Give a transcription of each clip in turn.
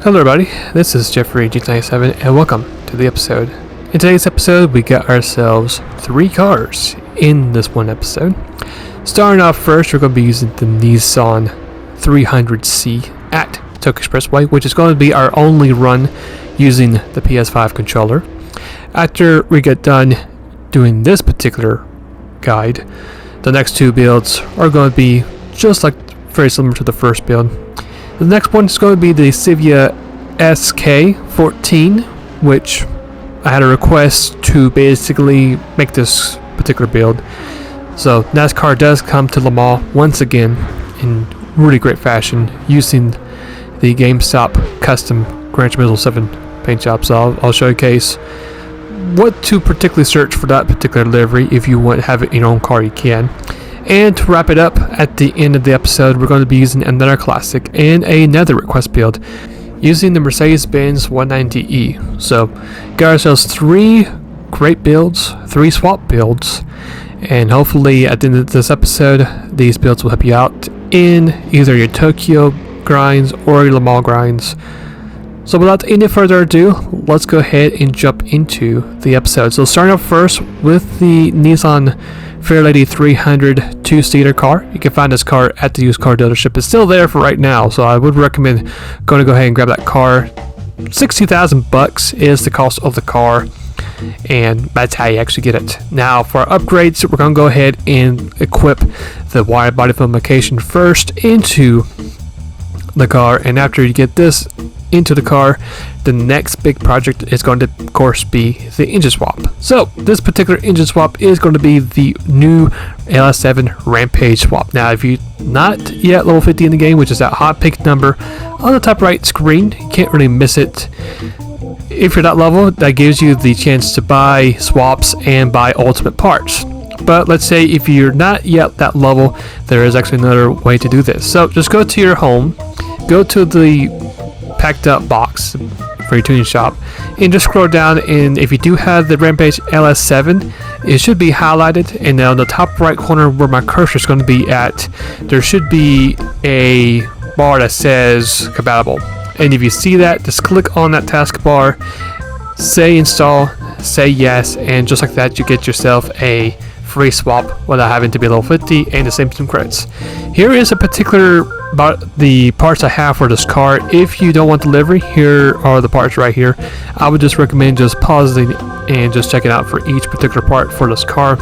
Hello everybody, this is Jeffrey GT7 and welcome to the episode. In today's episode we got ourselves 3 cars in this one episode. Starting off first, we're going to be using the Nissan 300C at Tokyo Expressway, which is going to be our only run using the PS5 controller. After we get done doing this particular guide, the next 2 builds are going to be just like very similar to the first build. The next one is going to be the Silvia K S14, which I had a request to basically make this particular build. So NASCAR does come to Le Mans once again in really great fashion using the GameStop custom Gran Turismo 7 paint job. So I'll showcase what to particularly search for that particular livery. If you want to have it in your own car, you can. And to wrap it up, at the end of the episode, we're going to be using another classic and another request build using the Mercedes-Benz 190E. So, got ourselves 3 great builds, 3 swap builds, and hopefully at the end of this episode, these builds will help you out in either your Tokyo grinds or your Le Mans grinds. So without any further ado, let's go ahead and jump into the episode. So starting off first with the Nissan Fairlady 300 2-seater car. You can find this car at the used car dealership. It's still there for right now, so I would recommend going to go ahead and grab that car. $60,000 is the cost of the car, and that's how you actually get it. Now for our upgrades, we're going to go ahead and equip the wide body modification first into the car, and after you get this into the car, the next big project is going to of course be the engine swap. So this particular engine swap is going to be the new LS7 Rampage swap. Now if you're not yet level 50 in the game, which is that hot pink number on the top right screen, you can't really miss it. If you're that level, that gives you the chance to buy swaps and buy ultimate parts. But let's say if you're not yet that level, there is actually another way to do this. So just go to your home, go to the packed up box for your tuning shop, and just scroll down, and if you do have the Rampage LS7, it should be highlighted, and now in the top right corner where my cursor is going to be at, there should be a bar that says compatible, and if you see that, just click on that taskbar, say install, say yes, and just like that you get yourself a free swap without having to be level 50 and the same credits. Here is a particular about the parts I have for this car. If you don't want delivery, here are the parts right here. I would just recommend just pausing and just checking out for each particular part for this car.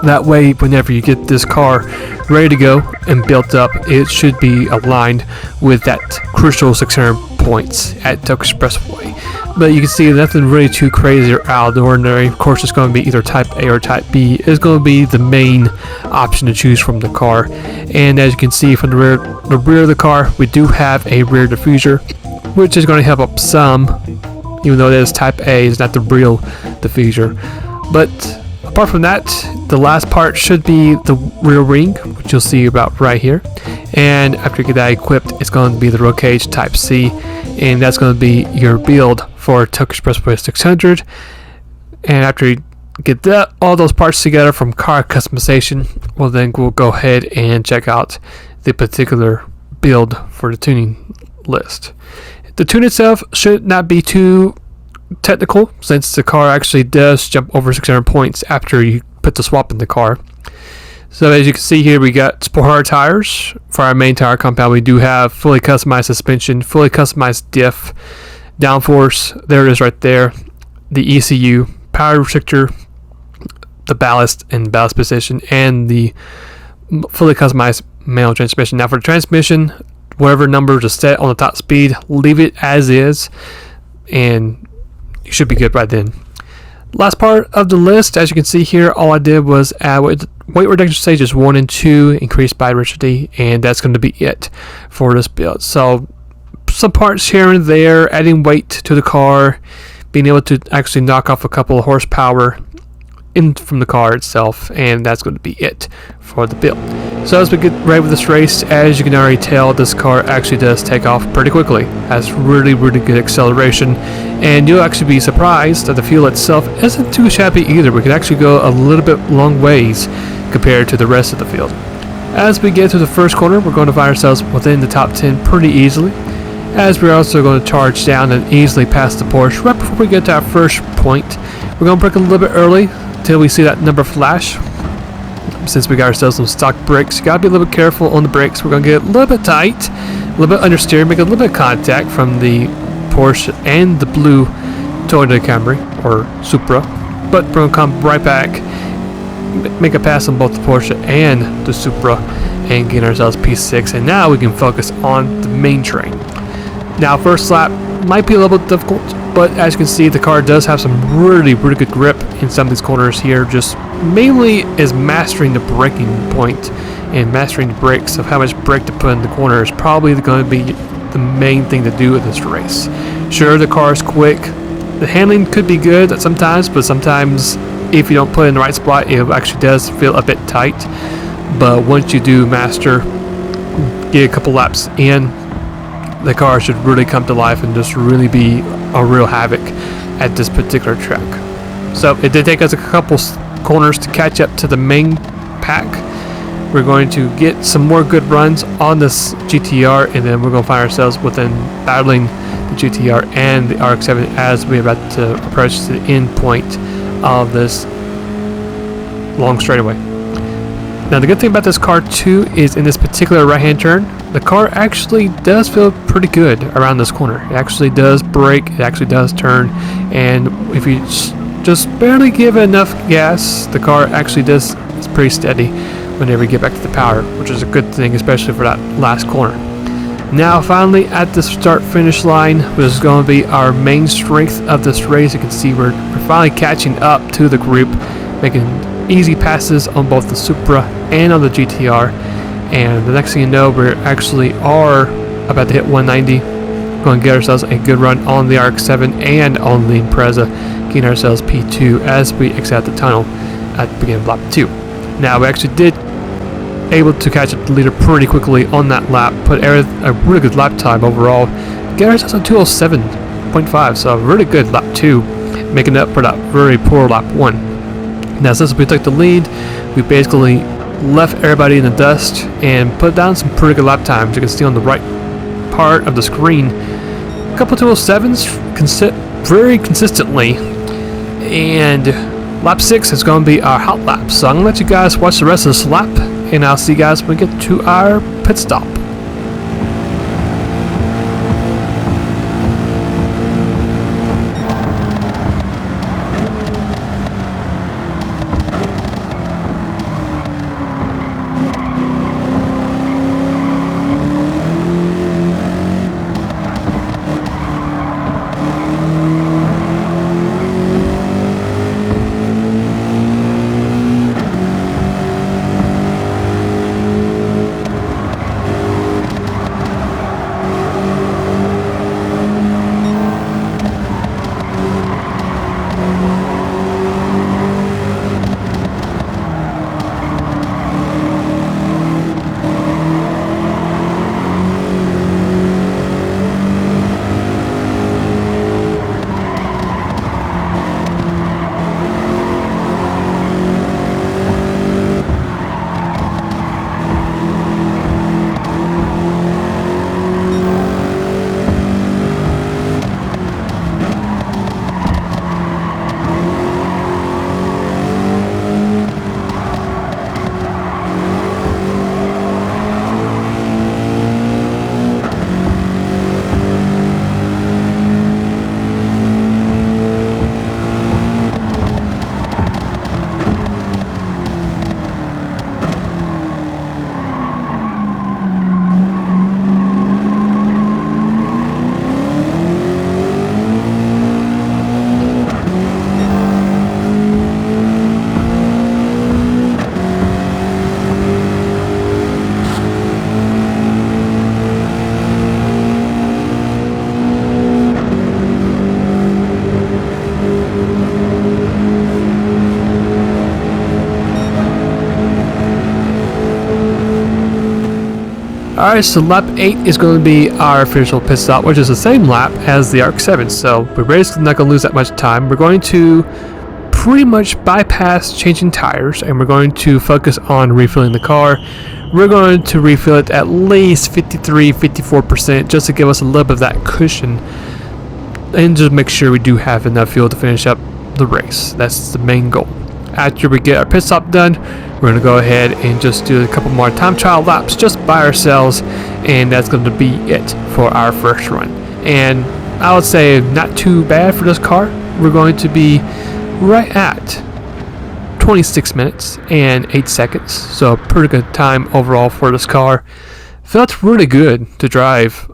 That way, whenever you get this car ready to go and built up, it should be aligned with that crucial 600 points at Tokyo Expressway. But you can see nothing really too crazy or out of the ordinary. Of course, it's going to be either Type A or Type B. It's going to be the main option to choose from the car. And as you can see from the rear of the car, we do have a rear diffuser, which is going to help up some, even though it is Type A, it's not the real diffuser. But apart from that, the last part should be the rear ring, which you'll see about right here. And after you get that equipped, it's going to be the roll cage Type C, and that's going to be your build for Tokyo Expressway 600. And after you get that, all those parts together from car customization, well then we'll go ahead and check out the particular build for the tuning list. The tune itself should not be too technical, since the car actually does jump over 600 points after you put the swap in the car. So as you can see here, we got sport hard tires for our main tire compound. We do have fully customized suspension, fully customized diff, downforce, there it is right there, the ECU, power restrictor, the ballast and ballast position, and the fully customized manual transmission. Now for the transmission, whatever number is set on the top speed, leave it as is, and you should be good right then. Last part of the list, as you can see here, all I did was add weight reduction stages 1 and 2, increased by rigidity, and that's going to be it for this build. So some parts here and there, adding weight to the car, being able to actually knock off a couple of horsepower in from the car itself, and that's going to be it for the build. So as we get ready with this race, as you can already tell, this car actually does take off pretty quickly, has really good acceleration, and you'll actually be surprised that the fuel itself isn't too shabby either. We can actually go a little bit long ways compared to the rest of the field. As we get to the first corner, we're going to find ourselves within the top 10 pretty easily. as we're also going to charge down and easily pass the Porsche right before we get to our first point. We're going to brake a little bit early till we see that number flash. Since we got ourselves some stock brakes, you gotta be a little bit careful on the brakes. We're gonna get a little bit tight, a little bit understeer, make a little bit of contact from the Porsche and the blue Toyota Camry or Supra, but we're gonna come right back, make a pass on both the Porsche and the Supra, and get ourselves P6. And now we can focus on the main train. Now, first lap might be a little bit difficult, but as you can see, the car does have some really good grip in some of these corners here. Just mainly is mastering the braking point and mastering the brakes of how much brake to put in the corner is probably going to be the main thing to do in this race. Sure, the car is quick. The handling could be good sometimes, but sometimes if you don't put it in the right spot, it actually does feel a bit tight. But once you do master, get a couple laps in, the car should really come to life and just really be a real havoc at this particular track. So it did take us a couple corners to catch up to the main pack. We're going to get some more good runs on this GTR, and then we're going to find ourselves within battling the GTR and the RX-7 as we're about to approach the end point of this long straightaway. Now, the good thing about this car too is in this particular right-hand turn, the car actually does feel pretty good around this corner. It actually does brake, it actually does turn, and if you just barely give it enough gas, the car actually does, it's pretty steady whenever you get back to the power, which is a good thing, especially for that last corner. Now, finally, at the start-finish line, which is going to be our main strength of this race, you can see we're finally catching up to the group, making easy passes on both the Supra and on the GTR. And the next thing you know, we actually are about to hit 190. Going to get ourselves a good run on the RX-7 and on the Impreza, getting ourselves P2 as we exit the tunnel at the beginning of lap 2. Now, we actually did able to catch up the leader pretty quickly on that lap, put a really good lap time overall, get ourselves a 207.5, so a really good lap 2, making up for that very poor lap 1. Now, since we took the lead, we basically left everybody in the dust and put down some pretty good lap times. You can see on the right part of the screen a couple 207s very consistently, and lap 6 is going to be our hot lap. So I'm going to let you guys watch the rest of this lap, and I'll see you guys when we get to our pit stop. Alright, so lap 8 is going to be our official pit stop, which is the same lap as the RX-7, so we're basically not going to lose that much time. We're going to pretty much bypass changing tires, and we're going to focus on refilling the car. We're going to refill it at least 53-54% just to give us a little bit of that cushion, and just make sure we do have enough fuel to finish up the race. That's the main goal. After we get our pit stop done, we're going to go ahead and just do a couple more time trial laps just by ourselves, and that's going to be it for our first run. And I would say not too bad for this car. We're going to be right at 26 minutes and 8 seconds, so pretty good time overall for this car. Felt really good to drive,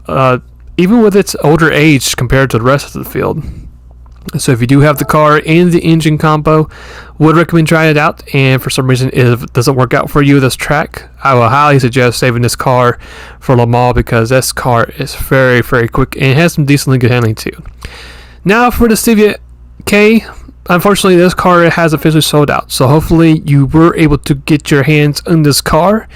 even with its older age compared to the rest of the field. So if you do have the car and the engine combo, would recommend trying it out. And for some reason if it doesn't work out for you this track, I will highly suggest saving this car for Le Mans, because this car is very, very quick and has some decently good handling too. Now for the Silvia K, unfortunately this car has officially sold out, so hopefully you were able to get your hands on this car.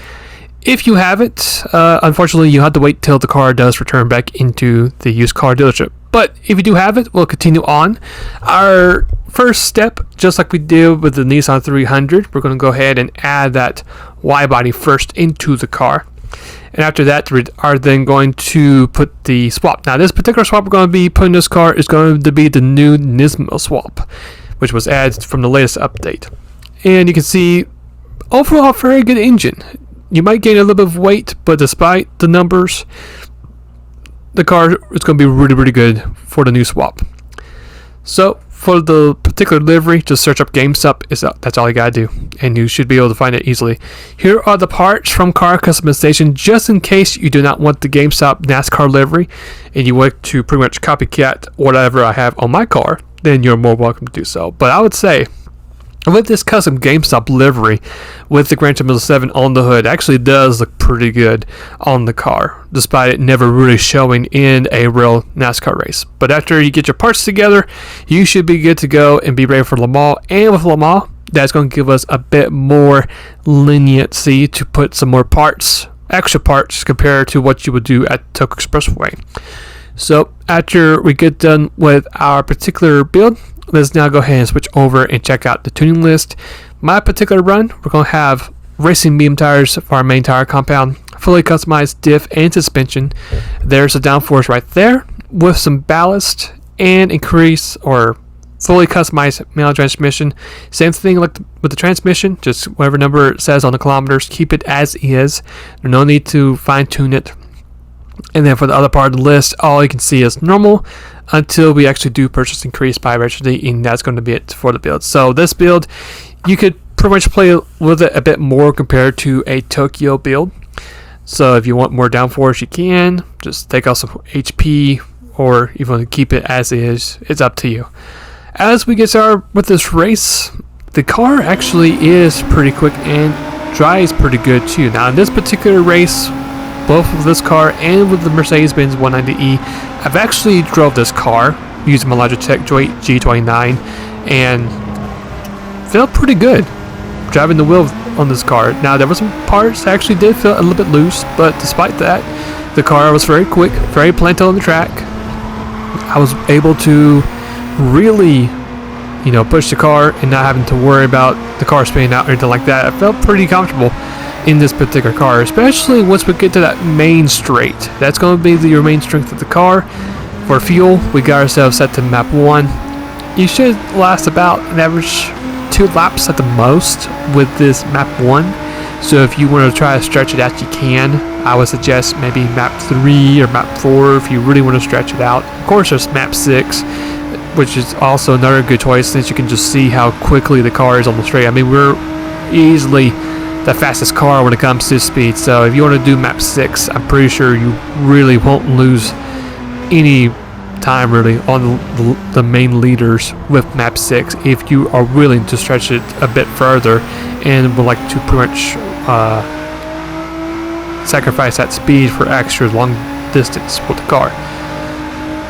If you haven't, unfortunately you have to wait till the car does return back into the used car dealership. But if you do have it, we'll continue on. Our first step, just like we did with the Nissan 300, we're going to go ahead and add that Y body first into the car. And after that, we are then going to put the swap. Now this particular swap we're going to be putting in this car is going to be the new Nismo swap, which was added from the latest update. And you can see overall very good engine. You might gain a little bit of weight, but despite the numbers, the car is going to be really, really good for the new swap. So for the particular livery, just search up GameStop. That's all you gotta do, and you should be able to find it easily. Here are the parts from car customization, just in case you do not want the GameStop NASCAR livery and you want to pretty much copycat whatever I have on my car, then you're more welcome to do so. But I would say, with this custom GameStop livery with the Gran Turismo 7 on the hood, actually does look pretty good on the car, despite it never really showing in a real NASCAR race. But after you get your parts together, you should be good to go and be ready for Le Mans. And with Le Mans, that's going to give us a bit more leniency to put some more parts, extra parts, compared to what you would do at Tokyo Expressway. So after we get done with our particular build, let's now go ahead and switch over and check out the tuning list. My particular run, we're going to have racing beam tires for our main tire compound, fully customized diff and suspension. There's a downforce right there with some ballast and increase or fully customized manual transmission. Same thing like with the transmission, just whatever number it says on the kilometers, keep it as is. There's no need to fine tune it. And then for the other part of the list, all you can see is normal until we actually do purchase increase by registry, and that's going to be it for the build. So this build, you could pretty much play with it a bit more compared to a Tokyo build. So if you want more downforce, you can just take off some HP, or even keep it as is. It's up to you. As we get started with this race, the car actually is pretty quick and drives pretty good too. Now in this particular race, both with this car and with the Mercedes-Benz 190E, I've actually drove this car using my Logitech Joy G29 and felt pretty good driving the wheel on this car. Now there were some parts that actually did feel a little bit loose, but despite that, the car was very quick, very planted on the track. I was able to really, push the car and not having to worry about the car spinning out or anything like that. I felt pretty comfortable in this particular car, especially once we get to that main straight. That's going to be your main strength of the car. For fuel, we got ourselves set to map 1. You should last about an average 2 laps at the most with this map 1. So if you want to try to stretch it out, you can. I would suggest maybe map 3 or map 4 if you really want to stretch it out. Of course, there's map 6, which is also another good choice, since you can just see how quickly the car is on the straight. I mean, we're easily the fastest car when it comes to speed. So if you want to do map 6, I'm pretty sure you really won't lose any time really on the main leaders with map 6 if you are willing to stretch it a bit further and would like to pretty much sacrifice that speed for extra long distance with the car.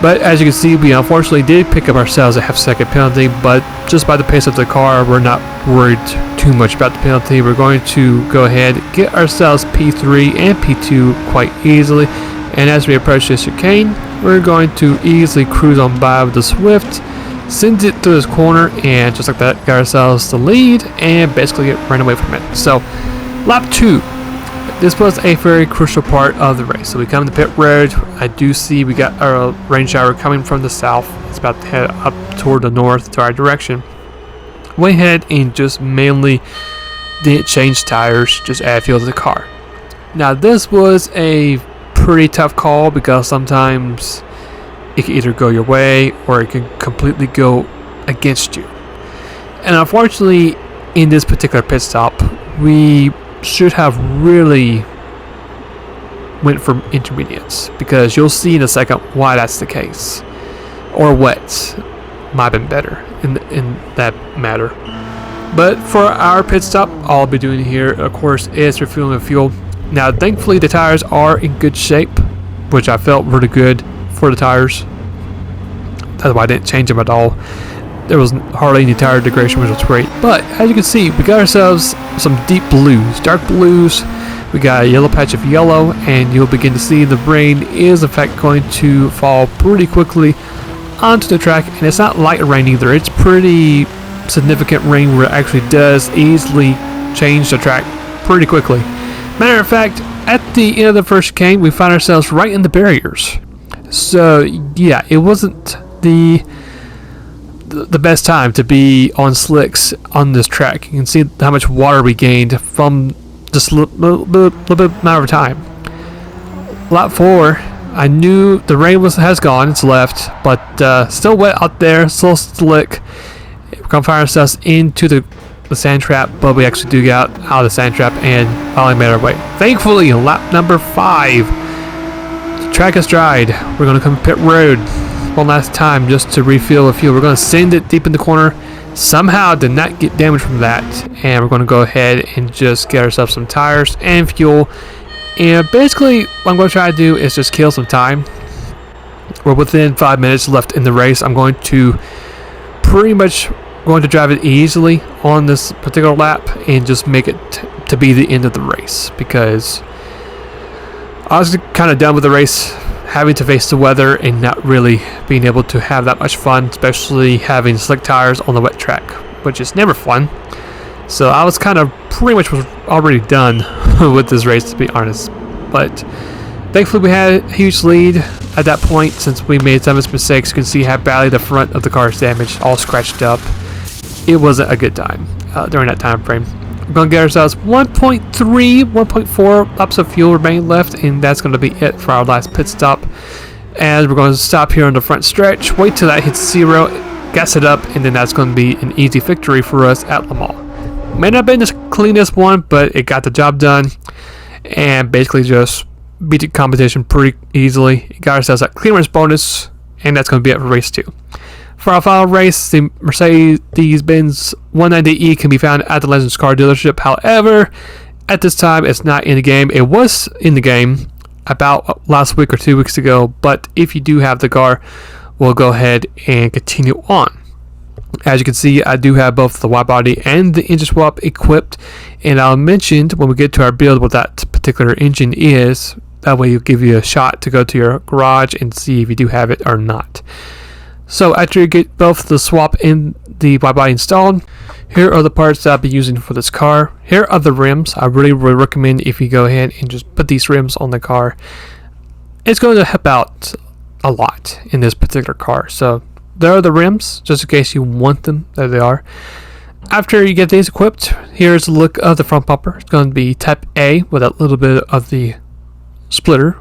But as you can see, we unfortunately did pick up ourselves a half-second penalty, but just by the pace of the car, we're not worried too much about the penalty. We're going to go ahead and get ourselves P3 and P2 quite easily, and as we approach this chicane, we're going to easily cruise on by with the Swift, sends it through this corner, and just like that, got ourselves the lead and basically ran away from it. So lap 2, this was a very crucial part of the race. So we come to pit road. I do see we got a rain shower coming from the south. It's about to head up toward the north to our direction. Went ahead and just mainly didn't change tires, just add fuel to the car. Now this was a pretty tough call because sometimes it can either go your way or it can completely go against you. And unfortunately, in this particular pit stop, we should have really went for intermediates, because you'll see in a second why that's the case, or what might have been better in that matter. But for our pit stop, all I'll be doing here, of course, is refueling the fuel. Now, thankfully, the tires are in good shape, which I felt really good for the tires. That's why I didn't change them at all. There was hardly any tire degradation, which was great. But as you can see, we got ourselves some deep blues, dark blues. We got a yellow patch of yellow, and you'll begin to see the rain is in fact going to fall pretty quickly onto the track. And it's not light rain either. It's pretty significant rain where it actually does easily change the track pretty quickly. Matter of fact, at the end of the first game, we found ourselves right in the barriers. So yeah, it wasn't the best time to be on slicks on this track. You can see how much water we gained from just a little bit matter of time. Lap 4, I knew the rain has gone, it's left, but still wet out there, still slick. We're gonna find ourselves into the sand trap, but we actually do get out of the sand trap and finally made our way. Thankfully, lap number 5, the track is dried. We're gonna come pit road one last time just to refill the fuel. We're gonna send it deep in the corner. Somehow did not get damage from that, and we're gonna go ahead and just get ourselves some tires and fuel. And basically what I'm gonna try to do is just kill some time. We're within 5 minutes left in the race. I'm going to pretty much drive it easily on this particular lap and just make it to be the end of the race, because I was kind of done with the race, having to face the weather and not really being able to have that much fun, especially having slick tires on the wet track, which is never fun. So I was kind of pretty much already done with this race, to be honest. But thankfully we had a huge lead at that point. Since we made some mistakes, you can see how badly the front of the car is damaged, all scratched up. It wasn't a good time during that time frame. We're going to get ourselves 1.4 laps of fuel remaining left, and that's going to be it for our last pit stop. And we're going to stop here on the front stretch, wait till that hits 0, gas it up, and then that's going to be an easy victory for us at Le Mans. May not have been the cleanest one, but it got the job done, and basically just beat the competition pretty easily. It got ourselves that clearance bonus, and that's going to be it for race 2. For our final race, the Mercedes-Benz 190E can be found at the Legends car dealership. However, at this time, it's not in the game. It was in the game about last week or 2 weeks ago, but if you do have the car, we'll go ahead and continue on. As you can see, I do have both the wide body and the engine swap equipped, and I'll mention when we get to our build what that particular engine is. That way, it'll give you a shot to go to your garage and see if you do have it or not. So after you get both the swap and the wide body installed, here are the parts that I'll be using for this car. Here are the rims. I really recommend if you go ahead and just put these rims on the car. It's going to help out a lot in this particular car. So there are the rims, just in case you want them. There they are. After you get these equipped, here's the look of the front bumper. It's going to be type A with a little bit of the splitter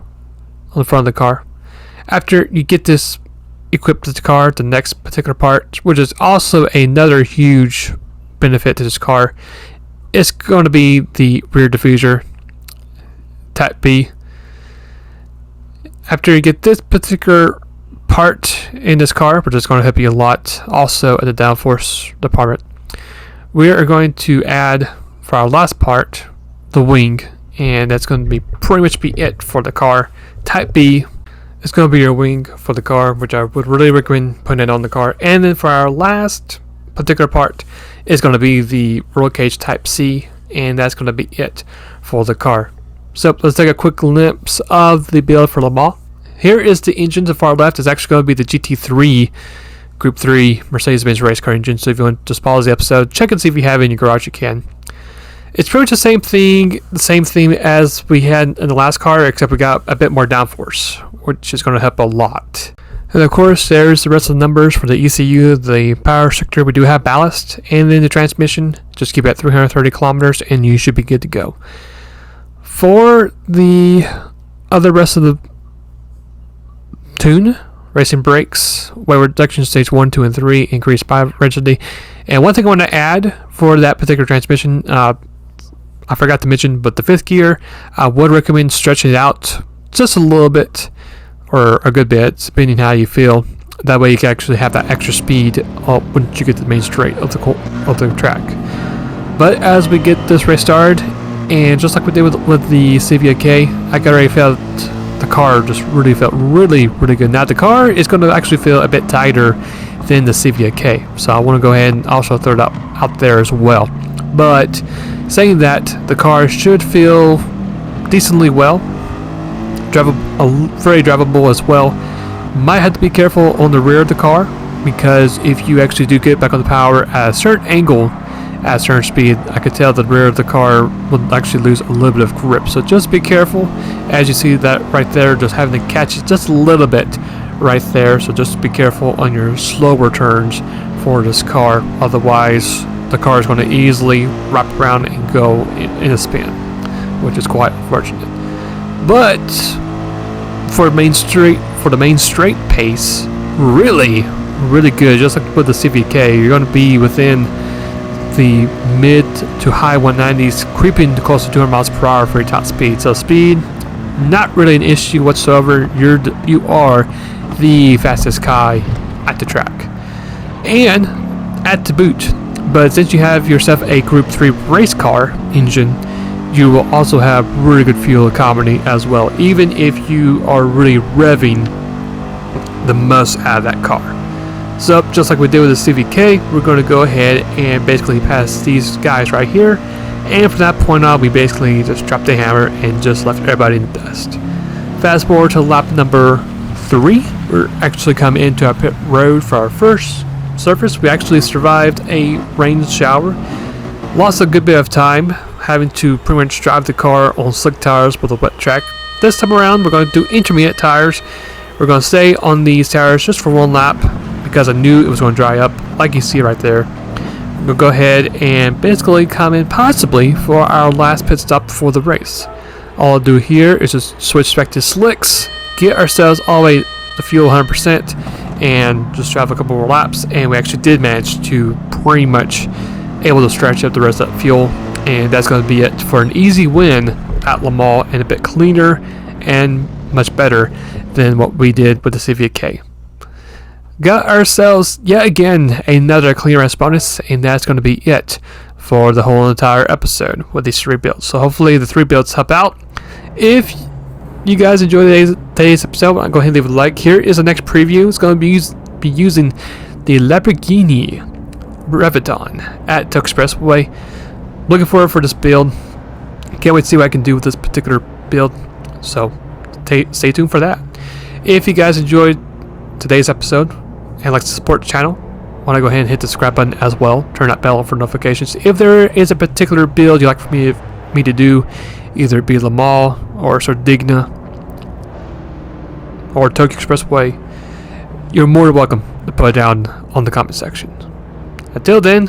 on the front of the car. After you get this equipped with the car, the next particular part, which is also another huge benefit to this car, is going to be the rear diffuser, type B. After you get this particular part in this car, which is going to help you a lot also at the downforce department, we are going to add, for our last part, the wing, and that's going to be pretty much be it for the car. Type B is going to be your wing for the car, which I would really recommend putting it on the car. And then for our last particular part is going to be the roll cage type C, and that's going to be it for the car. So let's take a quick glimpse of the build for Le Mans. Here is the engine. To far left is actually going to be the GT3 Group 3 Mercedes-Benz race car engine. So if you want to just pause the episode, check and see if you have it in your garage, you can. It's pretty much the same theme as we had in the last car, except we got a bit more downforce, which is going to help a lot. And of course, there's the rest of the numbers for the ECU, the power restrictor. We do have ballast, and then the transmission. Just keep it at 330 kilometers, and you should be good to go. For the other rest of the tune, racing brakes, weight reduction stage 1, 2, and 3, increased by rigidity. And one thing I want to add for that particular transmission, I forgot to mention, but the 5th gear, I would recommend stretching it out just a little bit, or a good bit, depending how you feel. That way you can actually have that extra speed once you get to the main straight of the track. But as we get this race started, and just like we did with the Silvia K, I already felt the car just felt really good. Now the car is going to actually feel a bit tighter than the Silvia K, so I want to go ahead and also throw it out there as well. But saying that, the car should feel decently well, very drivable as well. Might have to be careful on the rear of the car, because if you actually do get back on the power at a certain angle, at a certain speed, I could tell the rear of the car will actually lose a little bit of grip. So just be careful. As you see that right there, just having to catch it just a little bit right there. So just be careful on your slower turns for this car. Otherwise, the car is going to easily wrap around and go in a spin, which is quite unfortunate. But for the main straight pace, really good. Just like with the CVK, you're going to be within the mid to high 190s, creeping to close to 200 miles per hour for your top speed. So speed, not really an issue whatsoever. You are the fastest guy at the track, and at the boot. But since you have yourself a Group 3 race car engine, you will also have really good fuel economy as well, even if you are really revving the most out of that car. So just like we did with the CVK, we're going to go ahead and basically pass these guys right here, and from that point on we basically just dropped the hammer and just left everybody in the dust. Fast forward to lap number 3, we're actually coming into our pit road for our first surface. We actually survived a rain shower, lost a good bit of time having to pretty much drive the car on slick tires with a wet track. This time around we're going to do intermediate tires. We're going to stay on these tires just for one lap, because I knew it was going to dry up, like you see right there. We'll go ahead and basically come in possibly for our last pit stop for the race. All I'll do here is just switch back to slicks, get ourselves all the way to fuel 100%, and just drive a couple more laps. And we actually did manage to pretty much able to stretch up the rest of that fuel, and that's going to be it for an easy win at Le Mans, and a bit cleaner and much better than what we did with the CVK. Got ourselves yet again another clearance bonus, and that's going to be it for the whole entire episode with these 3 builds. So hopefully the 3 builds help out. If you guys enjoyed today's episode, I'll go ahead and leave a like. Here is the next preview. It's going to be using the Lamborghini Reventon at Tokyo Expressway. Looking forward for this build. Can't wait to see what I can do with this particular build. So stay tuned for that. If you guys enjoyed today's episode and like to support the channel, want to go ahead and hit the subscribe button as well. Turn that bell on for notifications. If there is a particular build you'd like for me to do, either it be Le Mans or Sardinia or Tokyo Expressway, you're more than welcome to put it down on the comment section. Until then,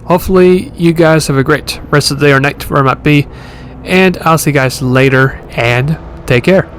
hopefully you guys have a great rest of the day or night where it might be, and I'll see you guys later, and take care.